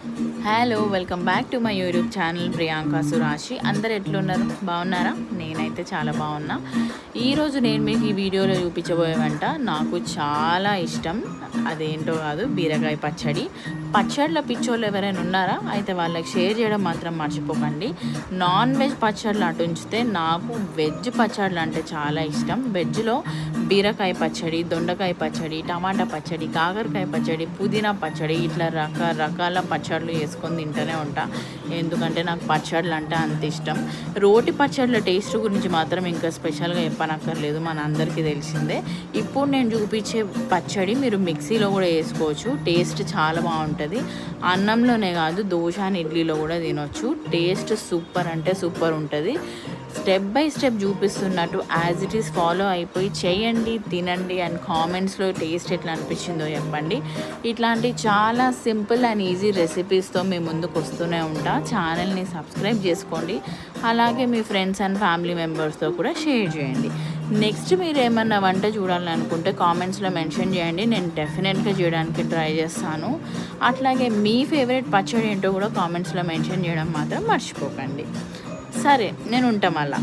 Hello welcome back to my YouTube channel Priyanka Surashi. అందరు ఎట్లున్నారు? బాగున్నారా? నేనైతే చాలా బాగున్నా. ఈరోజు నేను మీకు ఈ వీడియోలో చూపించబోయే వంట నాకు చాలా ఇష్టం. అదేంటో కాదు, బీరకాయ పచ్చడి. పచ్చళ్ళ పిచ్చోళ్ళు ఎవరైనా ఉన్నారా? అయితే వాళ్ళకి షేర్ చేయడం మాత్రం మర్చిపోకండి. నాన్ వెజ్ పచ్చళ్ళు అటు ఉంచితే నాకు వెజ్ పచ్చళ్ళు అంటే చాలా ఇష్టం. వెజ్లో బీరకాయ పచ్చడి, దొండకాయ పచ్చడి, టమాటా పచ్చడి, కాకరకాయ పచ్చడి, పుదీనా పచ్చడి, ఇట్లా రకరకాల పచ్చళ్ళు చేసుకొని తింటూనే ఉంటా. ఎందుకంటే నాకు పచ్చళ్ళు అంటే అంత ఇష్టం. రోటి పచ్చళ్ళ టేస్ట్ గురించి మాత్రం ఇంకా స్పెషల్గా చెప్పనక్కర్లేదు, మన అందరికీ తెలిసిందే. ఇప్పుడు నేను చూపించే పచ్చడి మీరు మిక్సీలో కూడా వేసుకోవచ్చు. టేస్ట్ చాలా బాగుంటుంది. అన్నంలోనే కాదు, దోశ అని ఇడ్లీలో కూడా తినొచ్చు. టేస్ట్ సూపర్ అంటే సూపర్ ఉంటుంది. స్టెప్ బై స్టెప్ చూపిస్తున్నట్టు యాజ్ ఇట్ ఈస్ ఫాలో అయిపోయి చేయండి, తినండి అండ్ కామెంట్స్లో టేస్ట్ ఎట్లా అనిపించిందో చెప్పండి. ఇట్లాంటి చాలా సింపుల్ అండ్ ఈజీ రెసిపీస్తో మీ ముందుకు వస్తూనే ఉంటా. ఛానల్ని సబ్స్క్రైబ్ చేసుకోండి. అలాగే మీ ఫ్రెండ్స్ అండ్ ఫ్యామిలీ మెంబర్స్తో కూడా షేర్ చేయండి. నెక్స్ట్ మీరు ఏమన్నా వంట చూడాలనుకుంటే కామెంట్స్లో మెన్షన్ చేయండి, నేను డెఫినెట్గా చేయడానికి ట్రై చేస్తాను. అట్లాగే మీ ఫేవరెట్ పచ్చడి ఏంటో కూడా కామెంట్స్లో మెన్షన్ చేయడం మాత్రం మర్చిపోకండి. సరే, నేను ఉంటాం అలా.